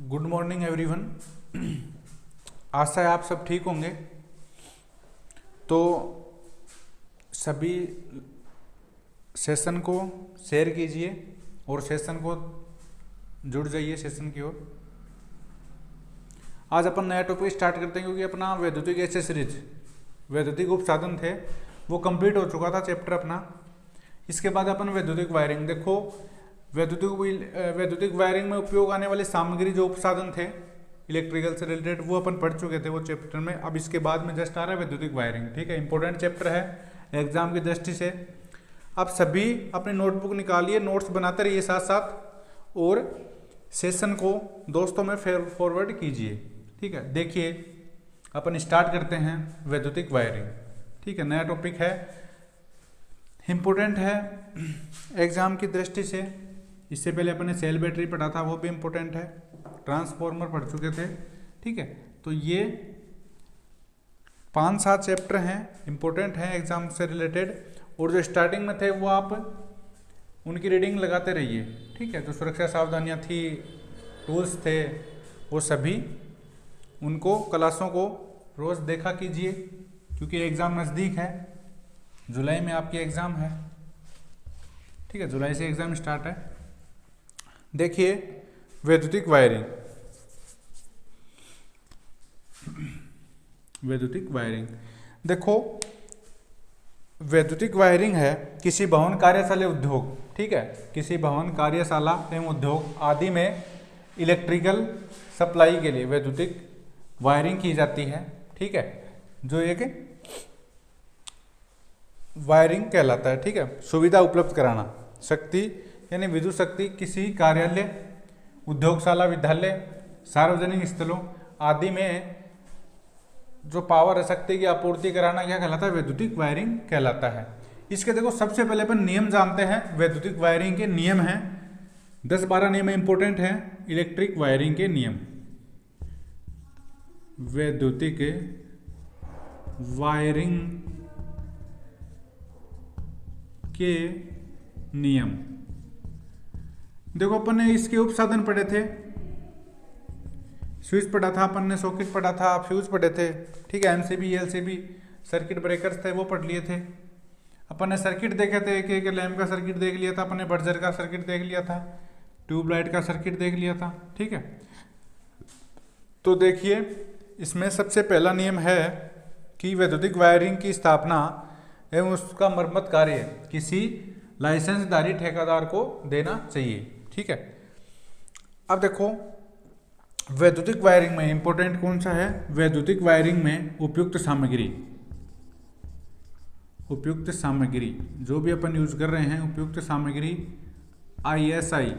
Good morning everyone. आशा है आप सब ठीक होंगे। तो सभी सेशन को शेयर कीजिए और सेशन को जुड़ जाइए सेशन की ओर। आज अपन नया टॉपिक स्टार्ट करते हैं क्योंकि अपना वैद्युतिक एसेसरीज वैद्युतिक उपसाधन थे वो कंप्लीट हो चुका था चैप्टर अपना। इसके बाद अपन वैद्युतिक वायरिंग देखो। वैद्युतिक वायरिंग में उपयोग आने वाली सामग्री जो उपसाधन थे इलेक्ट्रिकल से रिलेटेड वो अपन पढ़ चुके थे वो चैप्टर में। अब इसके बाद में जस्ट आ रहा है वैद्युतिक वायरिंग। ठीक है, इंपॉर्टेंट चैप्टर है एग्जाम की दृष्टि से। आप सभी अपनी नोटबुक निकालिए, नोट्स बनाते रहिए साथ साथ और सेशन को दोस्तों में फॉरवर्ड कीजिए। ठीक है, देखिए अपन स्टार्ट करते हैं वैद्युतिक वायरिंग। ठीक है, नया टॉपिक है, इम्पोर्टेंट है एग्जाम की दृष्टि से। इससे पहले अपने सेल बैटरी पढ़ा था वो भी इम्पोर्टेंट है, ट्रांसफॉर्मर पढ़ चुके थे। ठीक है, तो ये 5-7 चैप्टर हैं, इम्पोर्टेंट हैं एग्जाम से रिलेटेड। और जो स्टार्टिंग में थे वो आप उनकी रीडिंग लगाते रहिए। ठीक है, जो सुरक्षा सावधानियाँ थी, टूल्स थे, वो सभी उनको क्लासों को रोज़ देखा कीजिए क्योंकि एग्ज़ाम नज़दीक है। जुलाई में आपकी एग्ज़ाम है। ठीक है, जुलाई से एग्ज़ाम स्टार्ट है। देखिए वैद्युतिक वायरिंग। वैद्युतिक वायरिंग देखो, वैद्युतिक वायरिंग है किसी भवन, कार्यशाला, उद्योग। ठीक है, किसी भवन, कार्यशाला एवं उद्योग आदि में इलेक्ट्रिकल सप्लाई के लिए वैद्युतिक वायरिंग की जाती है। ठीक है, जो एक वायरिंग कहलाता है। ठीक है, सुविधा उपलब्ध कराना, शक्ति यानी विद्युत शक्ति किसी कार्यालय, उद्योगशाला, विद्यालय, सार्वजनिक स्थलों आदि में जो पावर है, शक्ति की आपूर्ति कराना क्या कहलाता है? वैद्युतिक वायरिंग कहलाता है। इसके देखो सबसे पहले अपन नियम जानते हैं। वैद्युतिक वायरिंग के नियम हैं 10-12 नियम इंपॉर्टेंट हैं। इलेक्ट्रिक वायरिंग के नियम, वैद्युतिक वायरिंग के नियम। देखो अपन ने इसके उपसाधन पढ़े थे, स्विच पढ़ा था अपन ने, सॉकेट पढ़ा था, फ्यूज पढ़े थे। ठीक है, एमसीबी, एलसीबी, सर्किट ब्रेकर्स थे वो पढ़ लिए थे। अपन ने सर्किट देखे थे, एक लैंप का सर्किट देख लिया था अपन ने, बर्जर का सर्किट देख लिया था, ट्यूबलाइट का सर्किट देख लिया था। ठीक है, तो देखिए इसमें सबसे पहला नियम है कि वैद्युतिक वायरिंग की स्थापना एवं उसका मरम्मत कार्य किसी लाइसेंसधारी ठेकेदार को देना चाहिए। ठीक है, अब देखो वैद्युतिक वायरिंग में इंपॉर्टेंट कौन सा है? वैद्युतिक वायरिंग में उपयुक्त सामग्री, उपयुक्त सामग्री जो भी अपन यूज कर रहे हैं, उपयुक्त सामग्री ISI,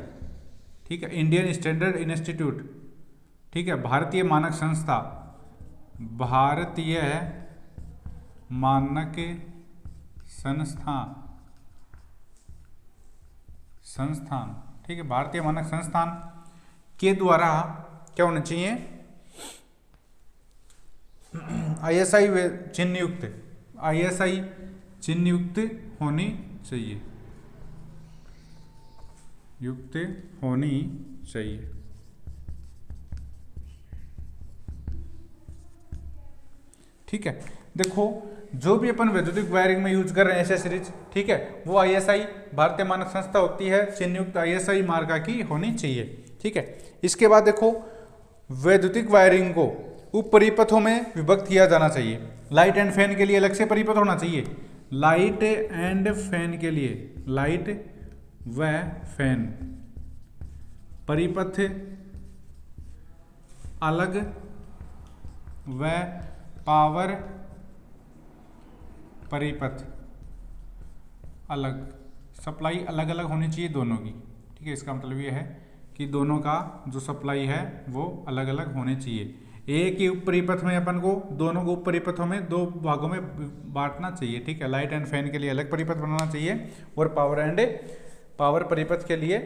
ठीक है, इंडियन स्टैंडर्ड इंस्टीट्यूट, ठीक है, भारतीय मानक संस्था, भारतीय मानक संस्थान, ठीक है, भारतीय मानक संस्थान के द्वारा क्या होना चाहिए? ISI चिन्ह युक्त, ISI चिन्ह युक्त होनी चाहिए, युक्त होनी चाहिए। ठीक है, देखो जो भी अपन वैद्युतिक वायरिंग में यूज कर रहे हैं एसेसरीज, ठीक है, वो ISI भारतीय मानक संस्था होती है, चिन्ह युक्त ISI मार्का की होनी चाहिए। ठीक है, इसके बाद देखो वैद्युतिक वायरिंग को उप परिपथों में विभक्त किया जाना चाहिए। लाइट एंड फैन के लिए अलग से परिपथ होना चाहिए। लाइट एंड फैन के लिए, लाइट व फैन परिपथ अलग व पावर परिपथ अलग, सप्लाई अलग अलग होनी चाहिए दोनों की। ठीक है, इसका मतलब ये है कि दोनों का जो सप्लाई है वो अलग अलग होने चाहिए। एक ही उप परिपथ में अपन को दोनों को उप परिपथों में दो भागों में बांटना चाहिए। ठीक है, लाइट एंड फैन के लिए अलग परिपथ बनाना चाहिए और पावर परिपथ के लिए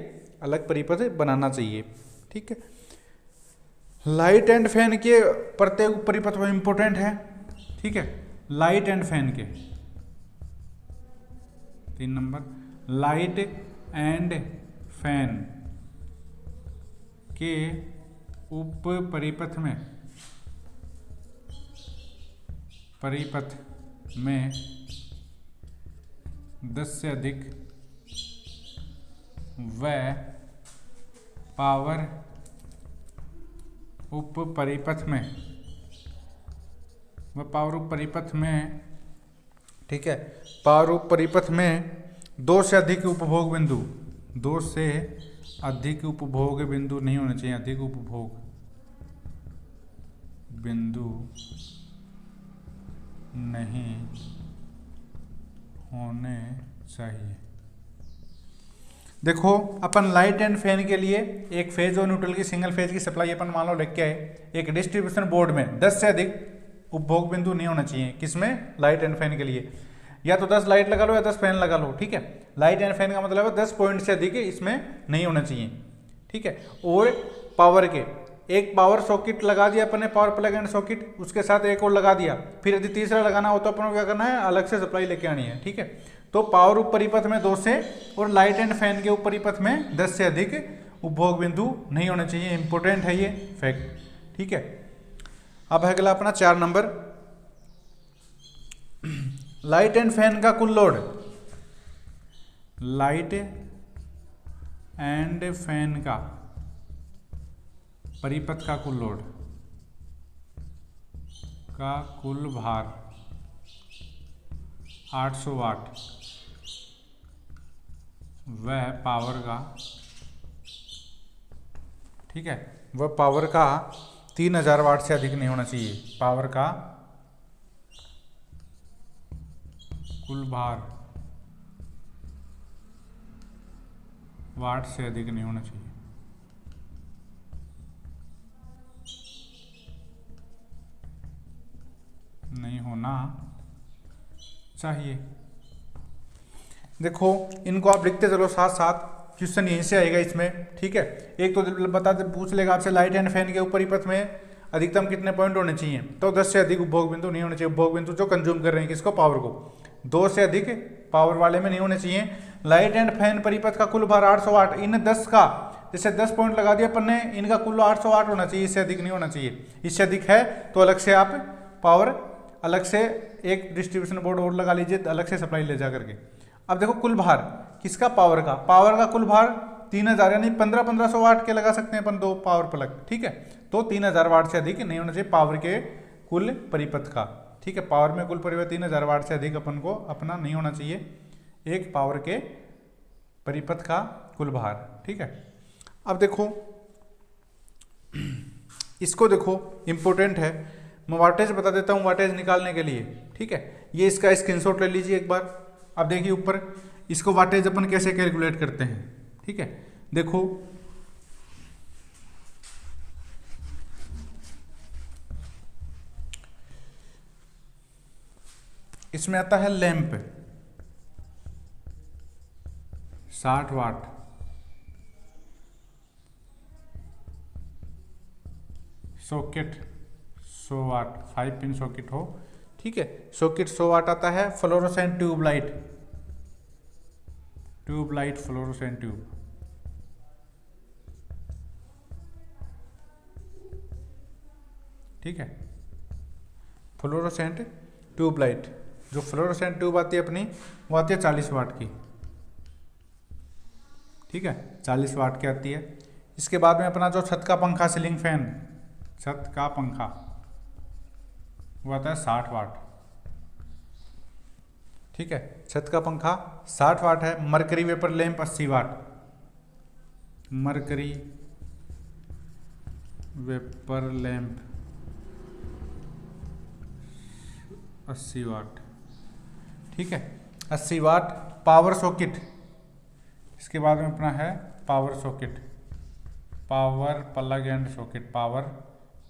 अलग परिपथ बनाना चाहिए। ठीक है, लाइट एंड फैन के प्रत्येक उप परिपथ में इंपॉर्टेंट है। ठीक है, लाइट एंड फैन के 3 नंबर, लाइट एंड फैन के उप परिपथ में 10 से अधिक व पावर उप परिपथ में ठीक है, पावर उप परिपथ में 2 से अधिक उपभोग बिंदु, 2 से अधिक उपभोग बिंदु नहीं होने चाहिए, अधिक उपभोग बिंदु नहीं होने चाहिए। देखो अपन लाइट एंड फैन के लिए एक फेज और न्यूट्रल की सिंगल फेज की सप्लाई अपन मान लो लेके आए, एक डिस्ट्रीब्यूशन बोर्ड में 10 से अधिक उपभोग बिंदु नहीं होना चाहिए, किसमें, लाइट एंड फैन के लिए। या तो 10 लाइट लगा लो या 10 फैन लगा लो, ठीक है। लाइट एंड फैन का मतलब है 10 पॉइंट से अधिक इसमें नहीं होना चाहिए, ठीक है। और पावर के एक पावर सॉकेट लगा दिया अपन ने, पावर प्लग एंड सॉकेट, उसके साथ एक और लगा दिया, फिर यदि तीसरा लगाना हो तो अपन को क्या करना है, अलग से सप्लाई लेके आनी है, ठीक है। तो पावर उप परिपथ में 2 से और लाइट एंड फैन के उप परिपथ में 10 से अधिक उपभोग बिंदु नहीं होने चाहिए। इंपॉर्टेंट है ये फैक्ट, ठीक है। अब है अगला अपना 4 नंबर, लाइट एंड फैन का कुल लोड, लाइट एंड फैन का परिपथ का कुल लोड का कुल भार 800 वाट वह पावर का, ठीक है, वह पावर का 3000 वाट से अधिक नहीं होना चाहिए। पावर का कुल भार वाट से अधिक नहीं होना चाहिए। नहीं होना चाहिए। देखो इनको आप लिखते चलो साथ साथ, क्वेश्चन यहीं से आएगा इसमें, ठीक है। एक तो बता दे, पूछ लेगा आपसे लाइट एंड फैन के ऊपर परिपथ में अधिकतम कितने पॉइंट होने चाहिए, तो 10 से अधिक उपभोग बिंदु नहीं होने चाहिए। उपभोग बिंदु जो कंज्यूम कर रहे हैं किसको, पावर को, 2 से अधिक पावर वाले में नहीं होने चाहिए। लाइट एंड फैन परिपथ का कुल भार 800 वाट, इन 10 का जैसे 10 पॉइंट लगा दिया अपन ने, इनका कुल 800 वाट होना चाहिए, इससे अधिक नहीं होना चाहिए। इससे अधिक है तो अलग से आप पावर, अलग से एक डिस्ट्रीब्यूशन बोर्ड और लगा लीजिए, अलग से सप्लाई ले जा करके। अब देखो कुल भार किसका, पावर का, पावर का कुल भार 3000 यानी 1500 वाट के लगा सकते हैं अपन 2 पावर प्लग, ठीक है। तो 3000 वाट से अधिक नहीं होना चाहिए पावर के कुल परिपथ का, ठीक है। पावर में कुल परिपथ 3000 वाट से अधिक अपन को अपना नहीं होना चाहिए एक पावर के परिपथ का कुल भार, ठीक है। अब देखो इसको देखो इंपॉर्टेंट है, मैं वाटेज बता देता हूँ वाटेज निकालने के लिए, ठीक है। ये इसका स्क्रीनशॉट ले लीजिए एक बार। अब देखिए ऊपर इसको वाटेज अपन कैसे कैलकुलेट करते हैं, ठीक है। देखो इसमें आता है लैंप 60 वाट, सॉकेट 100 वाट, 5 पिन सॉकेट हो, ठीक है। सॉकेट 100 वाट आता है। फ्लोरोसेंट ट्यूबलाइट, फ्लोरोसेंट ट्यूब, ठीक है। फ्लोरोसेंट ट्यूबलाइट, जो फ्लोरोसेंट ट्यूब आती है अपनी, वो आती है 40 वाट की, ठीक है, 40 वाट की आती है। इसके बाद में अपना जो छत का पंखा, सीलिंग फैन, छत का पंखा, वो आता है 60 वाट, ठीक है। छत का पंखा 60 वाट है। मरकरी वेपर लैंप 80 वाट, मरकरी वेपर लैंप 80 वाट, ठीक है, 80 वाट। पावर सॉकेट, इसके बाद में अपना है power socket, power plug and socket, power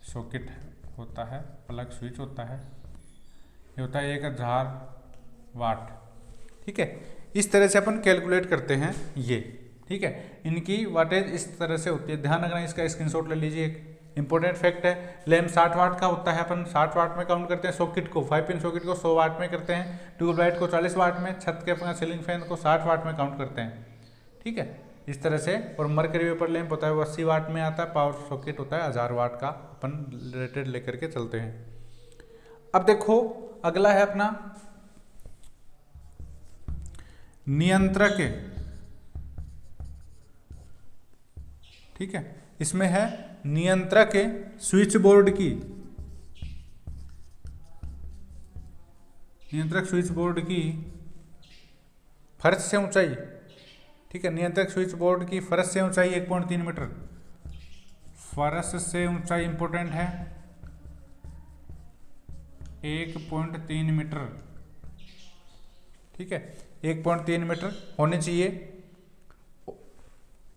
socket होता है, प्लग स्विच होता है, ये होता है 1000 वाट, ठीक है। इस तरह से अपन कैलकुलेट करते हैं ये, ठीक है। इनकी वाटेज इस तरह से होती है, ध्यान रखना, इसका स्क्रीनशॉट ले लीजिए। एक इंपॉर्टेंट फैक्ट है, लैंप 60 वाट का होता है, अपन 60 वाट में काउंट करते हैं। सॉकेट को, 5 पिन सॉकेट को 100 वाट में करते हैं। ट्यूबलाइट को 40 वाट में, छत के अपना सीलिंग फैन को 60 वाट में काउंट करते हैं, ठीक है। इस तरह से। और मरकरी वेपर लैंप होता है वो 80 वाट में आता है, पावर सॉकेट होता है 1000 वाट का, अपन रेटेड लेकर के चलते हैं। अब देखो अगला है अपना नियंत्रक, ठीक है। इसमें है नियंत्रक स्विच बोर्ड की, नियंत्रक स्विच बोर्ड की फर्श से ऊंचाई, ठीक है। नियंत्रक स्विच बोर्ड की फर्श से ऊंचाई 1.3 मीटर, फर्श से ऊंचाई इंपोर्टेंट है 1.3 मीटर, ठीक है। 1.3 मीटर होनी चाहिए।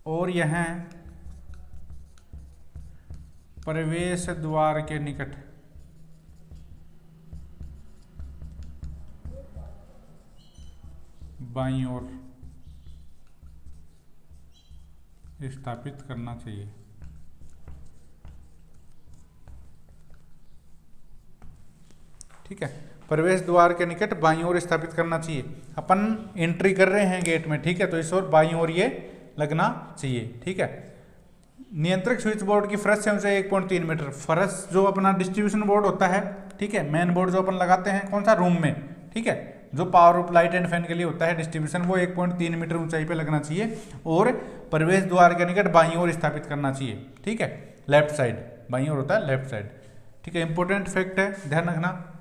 और यह प्रवेश द्वार के निकट बाईं ओर स्थापित करना चाहिए, ठीक है। प्रवेश द्वार के निकट बाईं ओर स्थापित करना चाहिए। अपन एंट्री कर रहे हैं गेट में, ठीक है, तो इस ओर बाईं ओर ये लगना चाहिए, ठीक है। नियंत्रक स्विच बोर्ड की फर्श से ऊंचाई 1.3 मीटर, फर्श जो अपना डिस्ट्रीब्यूशन बोर्ड होता है, ठीक है, मेन बोर्ड जो अपन लगाते हैं कौन सा रूम में, ठीक है, जो power of light and fan के लिए होता है डिस्ट्रीब्यूशन, वो 1.3 मीटर ऊंचाई पे लगना चाहिए और प्रवेश द्वार के निकट बाईं ओर स्थापित करना चाहिए, ठीक है। लेफ्ट साइड, बाईं ओर होता है लेफ्ट साइड, ठीक है। इंपॉर्टेंट फैक्ट है, ध्यान रखना।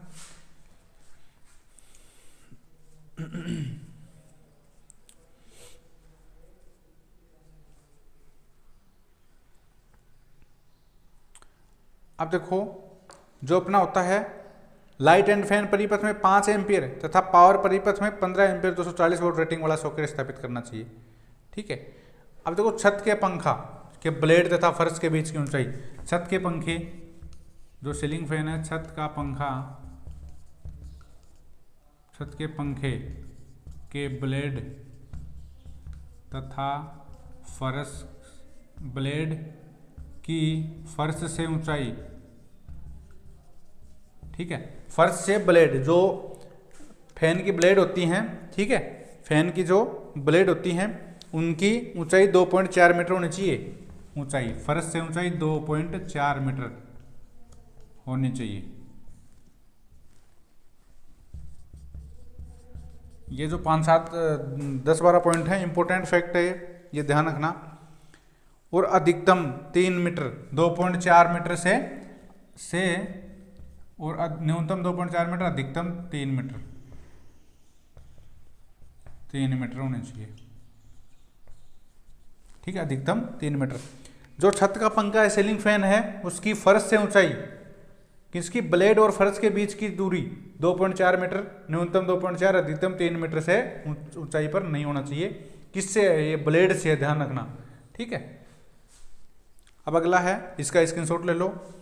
अब देखो जो अपना होता है लाइट एंड फैन परिपथ में 5 एम्पियर तथा पावर परिपथ में 15 एम्पियर 240 वोल्ट रेटिंग वाला सॉकेट स्थापित करना चाहिए, ठीक है। अब देखो छत के पंखा के ब्लेड तथा फर्श के बीच की ऊंचाई, छत के पंखे जो सीलिंग फैन है, छत का पंखा, छत के पंखे के ब्लेड तथा फर्श, ब्लेड की फर्श से ऊंचाई, ठीक है। फर्श से ब्लेड, जो फैन की ब्लेड होती हैं, ठीक है, फैन की जो ब्लेड होती हैं उनकी ऊंचाई 2.4 मीटर होनी चाहिए, ऊंचाई फर्श से ऊंचाई 2.4 मीटर होनी चाहिए। ये जो 5, 7, 10, 12 पॉइंट है, इंपॉर्टेंट फैक्ट है, ये ध्यान रखना। और अधिकतम 3 मीटर, 2.4 मीटर से और न्यूनतम 2.4 मीटर, अधिकतम 3 मीटर, 3 मीटर होने चाहिए, ठीक है, अधिकतम 3 मीटर। जो छत का पंखा है, सीलिंग फैन है, उसकी फर्श से ऊंचाई, किसकी, ब्लेड और फर्श के बीच की दूरी 2.4 मीटर, न्यूनतम 2.4, अधिकतम 3 मीटर से ऊंचाई पर नहीं होना चाहिए। किससे, ये ब्लेड से, ध्यान रखना, ठीक है। अब अगला है, इसका स्क्रीनशॉट ले लो।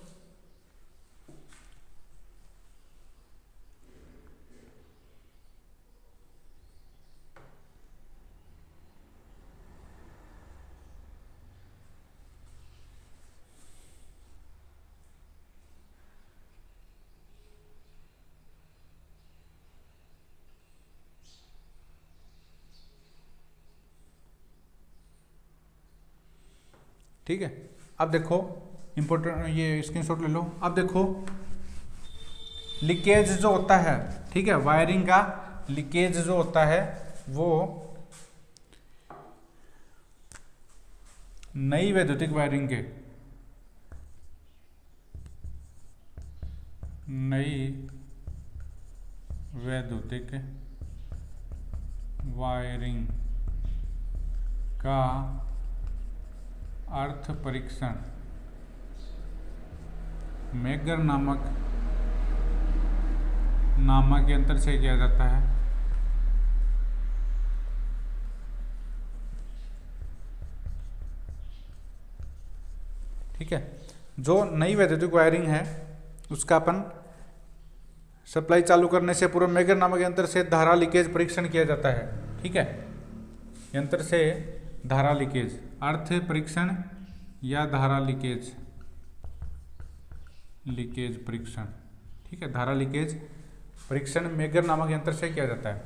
ठीक है, अब देखो इंपोर्टेंट, ये स्क्रीनशॉट ले लो। अब देखो लीकेज जो होता है, ठीक है, वायरिंग का लीकेज जो होता है वो नई वैद्युतिक वायरिंग के, नई वैद्युतिक वायरिंग का अर्थ परीक्षण मेगर नामक यंत्र से किया जाता है। ठीक है, जो नई वैद्युतिक वायरिंग है उसका अपन सप्लाई चालू करने से पूर्व मेगर नामक यंत्र से धारा लीकेज परीक्षण किया जाता है। ठीक है, यंत्र से धारा लीकेज, अर्थ परीक्षण या धारा लीकेज परीक्षण, ठीक है, धारा लीकेज परीक्षण मेगर नामक यंत्र से किया जाता है।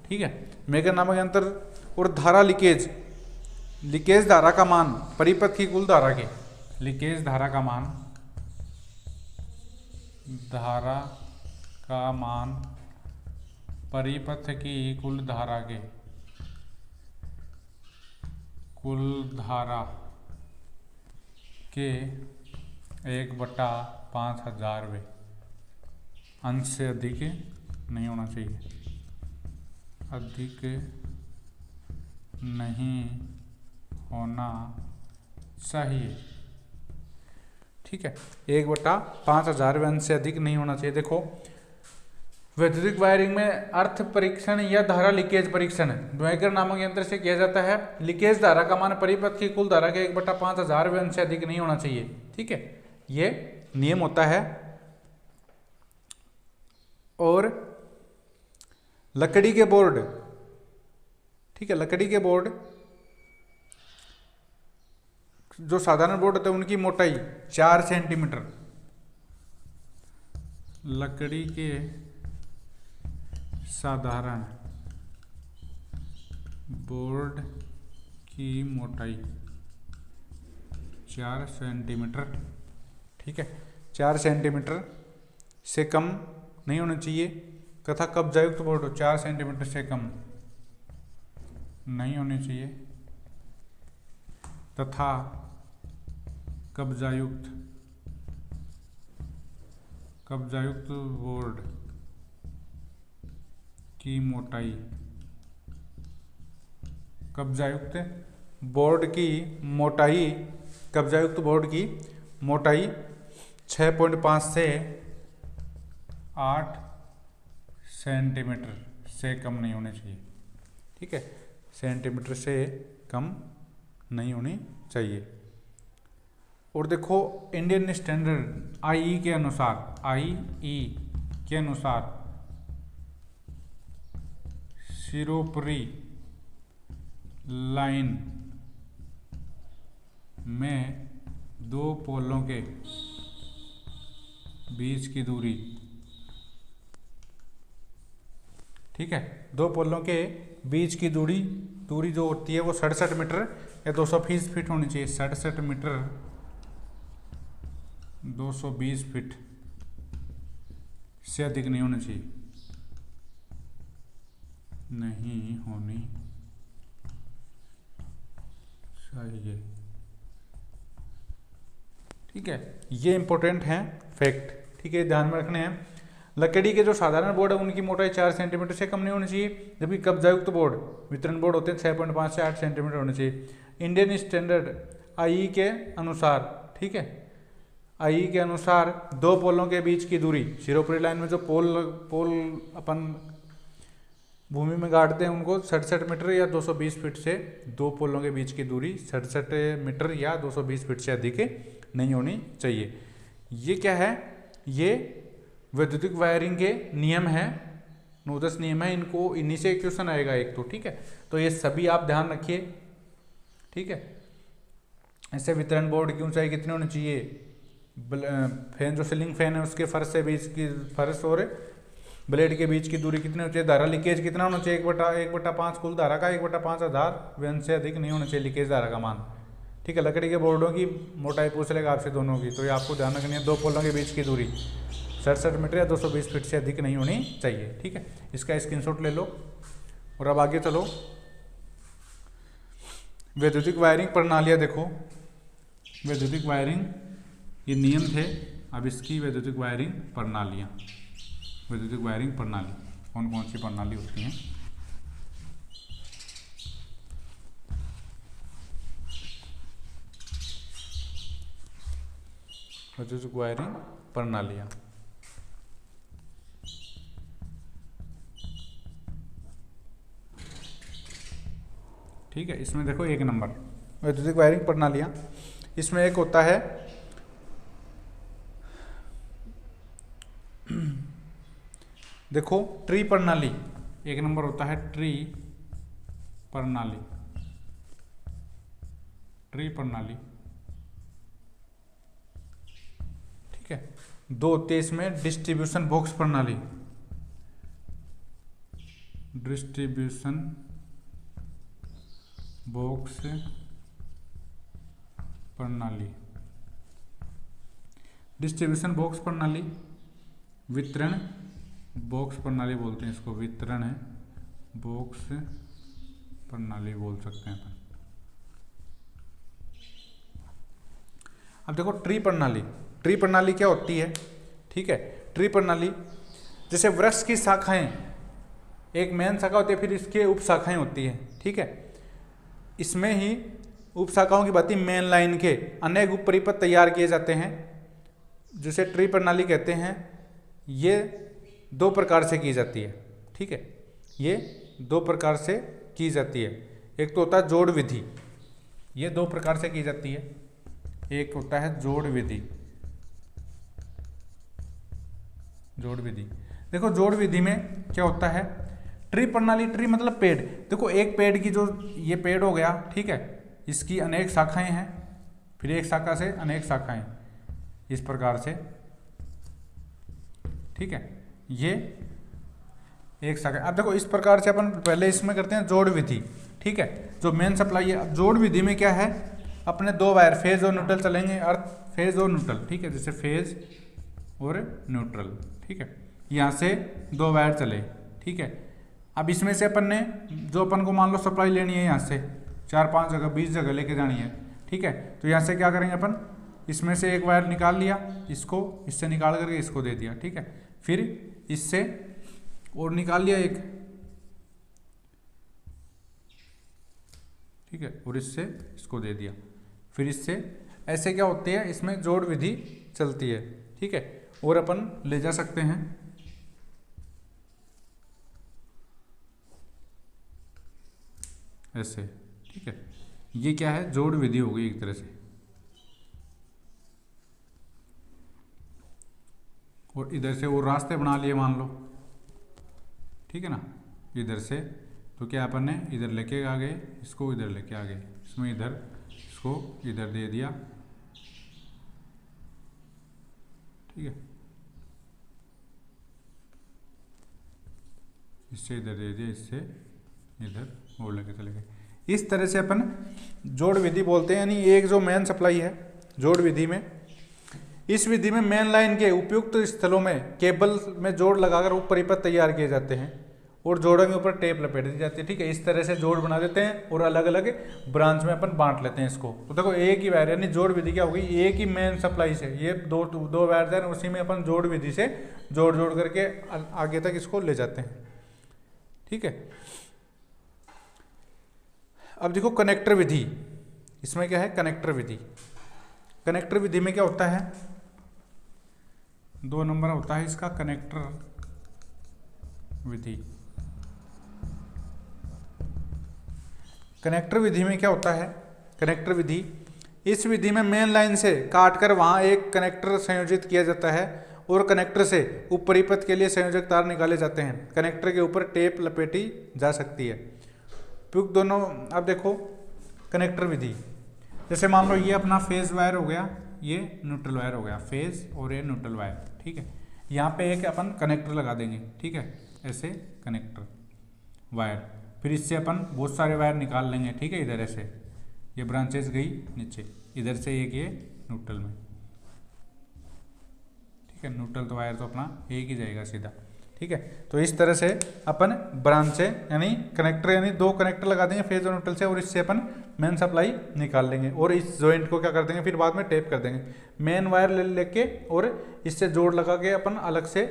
ठीक है, मेगर नामक यंत्र और धारा लीकेज, लीकेज धारा का मान परिपथ की कुल धारा के, लीकेज धारा का मान, धारा का मान परिपथ की कुल धारा के, कुल धारा के 1/5000 अंश से अधिक नहीं होना चाहिए, अधिक नहीं होना चाहिए। ठीक है, 1/5000 अंश से अधिक नहीं होना चाहिए। देखो वैद्युतिक वायरिंग में अर्थ परीक्षण या धारा लीकेज परीक्षण ड्वेगर नामक यंत्र से किया जाता है। लीकेज धारा का मान परिपथ की कुल धारा के 1/5000 अंश से अधिक नहीं होना चाहिए। ठीक है, ये नियम होता है। और लकड़ी के बोर्ड, ठीक है, लकड़ी के बोर्ड जो साधारण बोर्ड होते हैं उनकी मोटाई 4 सेंटीमीटर, लकड़ी के साधारण बोर्ड की मोटाई 4 सेंटीमीटर, ठीक है, 4 सेंटीमीटर से कम नहीं होना चाहिए तथा कब्जायुक्त बोर्ड 4 सेंटीमीटर से कम नहीं होनी चाहिए तथा कब्जायुक्त बोर्ड की मोटाई, कब्जायुक्त बोर्ड की मोटाई, कब्जायुक्त बोर्ड की मोटाई 6.5 से 8 सेंटीमीटर से कम नहीं होनी चाहिए। ठीक है, सेंटीमीटर से कम नहीं होनी चाहिए। और देखो इंडियन स्टैंडर्ड आईई के अनुसार, आईई के अनुसार सिरोपरी लाइन में 2 पोलों के बीच की दूरी, ठीक है, 2 पोलों के बीच की दूरी जो होती है वो 67 मीटर या 220 फीट होनी चाहिए। 67 मीटर 220 फीट से अधिक नहीं होनी चाहिए, नहीं होनी चाहिए। ठीक है, ये इंपॉर्टेंट हैं फैक्ट। ठीक है, ध्यान में रखने हैं। लकड़ी के जो साधारण बोर्ड है उनकी मोटाई 4 सेंटीमीटर से कम नहीं होनी चाहिए, जबकि कब्जायुक्त बोर्ड, वितरण बोर्ड होते हैं 6.5 से 8 सेंटीमीटर होने चाहिए। इंडियन स्टैंडर्ड आईई के अनुसार, ठीक है, आईई के अनुसार 2 पोलों के बीच की दूरी, सिरोपरी लाइन में जो पोल अपन भूमि में गाड़ते हैं उनको 67 मीटर या 220 फीट से, 2 पोलों के बीच की दूरी 67 मीटर या 220 फीट से अधिक नहीं होनी चाहिए। ये क्या है? ये वैद्युतिक वायरिंग के नियम है, 9-10 नियम है, इनको इन्हीं से क्वेश्चन आएगा एक तो। ठीक है, तो ये सभी आप ध्यान रखिए। ठीक है, ऐसे वितरण बोर्ड की ऊंचाई कितनी होनी चाहिए, फैन जो सीलिंग फैन है उसके फर्श से बीच की, फर्श और ब्लेड के बीच की दूरी कितनी होनी चाहिए, धारा लीकेज कितना होना चाहिए, 1/5 कुल धारा का 1/5000 व्यंज से अधिक नहीं होना चाहिए लीकेज धारा का मान। ठीक है, लकड़ी के बोर्डों की मोटाई पूछ लेगा आपसे दोनों की, तो ये आपको ध्यान रखनी है। 2 पोलों के बीच की दूरी 67 मीटर या 220 फीट से अधिक नहीं होनी चाहिए। ठीक है, इसका स्क्रीनशॉट ले लो। और अब आगे चलो, वैद्युतिक वायरिंग प्रणालियाँ देखो। वैद्युतिक वायरिंग ये नियम थे, अब इसकी वैद्युतिक वायरिंग प्रणालियाँ। वैद्युतिक वायरिंग प्रणाली कौन कौन सी प्रणाली होती हैं? वैद्युतिक वायरिंग प्रणालियाँ, ठीक है, इसमें देखो 1 नंबर वैद्युतिक वायरिंग प्रणालियाँ। इसमें एक होता है देखो ट्री प्रणाली, 1 नंबर होता है ट्री प्रणाली। ट्री प्रणाली, ठीक है। 2 होती है इसमें डिस्ट्रीब्यूशन बॉक्स प्रणाली। डिस्ट्रीब्यूशन बॉक्स प्रणाली, डिस्ट्रीब्यूशन बॉक्स प्रणाली, वितरण बॉक्स प्रणाली बोलते हैं इसको, वितरण है बॉक्स प्रणाली बोल सकते हैं अपन। अब देखो ट्री प्रणाली, ट्री प्रणाली क्या होती है, ठीक है। ट्री प्रणाली जैसे वृक्ष की शाखाएं, एक मेन शाखा होती है, फिर इसके उप शाखाएं होती है, ठीक है। इसमें ही उप शाखाओं की बात मेन लाइन के अनेक उप परिपथ तैयार किए जाते हैं, जिसे ट्री प्रणाली कहते हैं। ये दो प्रकार से की जाती है, ठीक है। ये दो प्रकार से की जाती है। एक तो होता है जोड़ विधि, ये दो प्रकार से की जाती है। एक होता है जोड़ विधि, जोड़ विधि। देखो जोड़ विधि में क्या होता है, ट्री प्रणाली, ट्री मतलब पेड़। देखो एक पेड़ की जो ये पेड़ हो गया, ठीक है, इसकी अनेक शाखाएं हैं, फिर एक शाखा से अनेक शाखाएं, इस प्रकार से, ठीक है। ये एक शाखा। अब देखो इस प्रकार से अपन पहले इसमें करते हैं जोड़ विधि, ठीक है, जो मेन सप्लाई है। जोड़ विधि में क्या है, अपने दो वायर फेज और न्यूट्रल चलेंगे, अर्थ फेज और न्यूट्रल, ठीक है, जैसे फेज और न्यूट्रल, ठीक है, यहाँ से दो वायर चले, ठीक है। अब इसमें से अपन ने जो अपन को मान लो सप्लाई लेनी है, यहाँ से 4-5 जगह 20 जगह लेके जानी है, ठीक है। तो यहाँ से क्या करेंगे अपन, इसमें से एक वायर निकाल लिया, इसको इससे निकाल करके इसको दे दिया, ठीक है। फिर इससे और निकाल लिया एक, ठीक है, और इससे इसको दे दिया, फिर इससे, ऐसे क्या होती है, इसमें जोड़ विधि चलती है, ठीक है। और अपन ले जा सकते हैं ऐसे, ठीक है। ये क्या है, जोड़ विधि हो गई एक तरह से। और इधर से वो रास्ते बना लिए मान लो, ठीक है ना, इधर से। तो क्या अपन ने इधर लेके आ गए, इसको इधर लेके आ गए, इसमें इधर इसको इधर दे दिया, ठीक है, इससे इधर दे दिया, इससे इधर और लेके चले गए। इस तरह से अपन जोड़ विधि बोलते हैं। यानी एक जो मेन सप्लाई है जोड़ विधि में, इस विधि में मेन लाइन के उपयुक्त स्थलों में केबल में जोड़ लगाकर उप परिपथ तैयार किए जाते हैं और जोड़ों के ऊपर टेप लपेट दी जाती है, ठीक है। इस तरह से जोड़ बना देते हैं और अलग अलग ब्रांच में अपन बांट लेते हैं इसको। तो देखो एक ही वायर, यानी जोड़ विधि क्या होगी, एक ही मेन सप्लाई से ये दो वायर है, उसी में अपन जोड़ विधि से जोड़ जोड़ करके आगे तक इसको ले जाते हैं, ठीक है। अब देखो कनेक्टर विधि, इसमें क्या है, कनेक्टर विधि। कनेक्टर विधि में क्या होता है, 2 नंबर होता है इसका, कनेक्टर विधि। कनेक्टर विधि में क्या होता है, कनेक्टर विधि, इस विधि में मेन लाइन से काटकर वहां एक कनेक्टर संयोजित किया जाता है और कनेक्टर से उप परिपथ के लिए संयोजक तार निकाले जाते हैं। कनेक्टर के ऊपर टेप लपेटी जा सकती है। उपयुक्त दोनों, अब देखो कनेक्टर विधि, जैसे मान लो ये अपना फेज वायर हो गया, ये न्यूट्रल वायर हो गया, फेज और ये न्यूट्रल वायर, ठीक है। यहाँ पे एक अपन कनेक्टर लगा देंगे, ठीक है, ऐसे कनेक्टर वायर, फिर इससे अपन बहुत सारे वायर निकाल लेंगे, ठीक है। इधर ऐसे ये ब्रांचेस गई नीचे, इधर से एक ये न्यूट्रल में, ठीक है। न्यूट्रल तो वायर तो अपना एक ही जाएगा सीधा, ठीक है। तो इस तरह से अपन ब्रांचें यानी कनेक्टर, यानी 2 कनेक्टर लगा देंगे फेज और न्यूट्रल से, और इससे अपन मेन सप्लाई निकाल लेंगे और इस जॉइंट को क्या कर देंगे, फिर बाद में टेप कर देंगे। मेन वायर लेके और इससे जोड़ लगा के अपन अलग से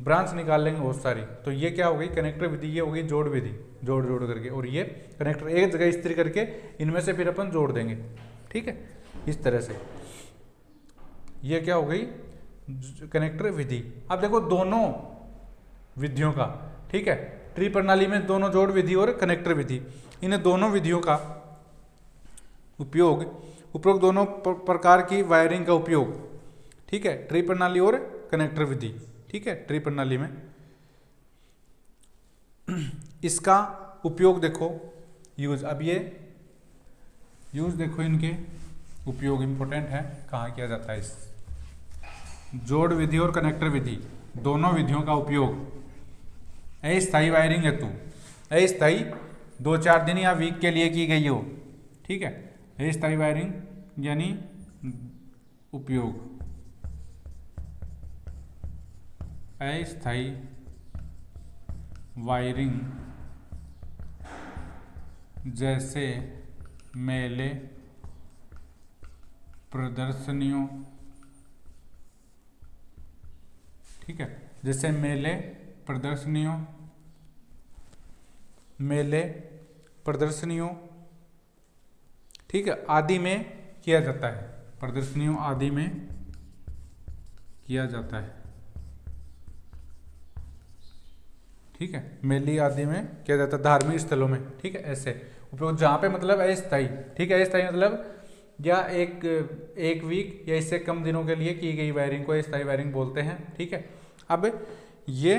ब्रांच निकाल लेंगे बहुत सारी। तो ये क्या हो गई, कनेक्टर विधि, ये हो गई जोड़ विधि, जोड़ जोड़ करके, और ये कनेक्टर एक जगह स्थिर करके इनमें से फिर अपन जोड़ देंगे, ठीक है, इस तरह से। ये क्या हो गई, कनेक्टर विधि। अब देखो दोनों विधियों का, ठीक है, ट्री प्रणाली में दोनों जोड़ विधि और कनेक्टर विधि, इन दोनों विधियों का उपयोग, उपरोक्त दोनों प्रकार की वायरिंग का उपयोग, ठीक है, ट्री प्रणाली और कनेक्टर विधि, ठीक है। ट्री प्रणाली में इसका उपयोग देखो, यूज, अब ये यूज देखो, इनके उपयोग इंपॉर्टेंट है, कहाँ किया जाता है। इस जोड़ विधि और कनेक्टर विधि दोनों विधियों का उपयोग अस्थायी वायरिंग हेतु, अस्थायी 2-4 दिन या वीक के लिए की गई हो, ठीक है। अस्थायी वायरिंग यानी उपयोग, अस्थायी वायरिंग जैसे मेले, प्रदर्शनियों, ठीक है, जैसे मेले प्रदर्शनियों, ठीक है, आदि में किया जाता है, प्रदर्शनियों आदि में किया जाता है, ठीक है, मेले आदि में किया जाता है, धार्मिक स्थलों में, ठीक है, ऐसे उपयोग जहाँ पे मतलब अस्थायी, ठीक है, अस्थायी मतलब या एक वीक या इससे कम दिनों के लिए की गई वायरिंग को अस्थायी वायरिंग बोलते हैं, ठीक है। अब ये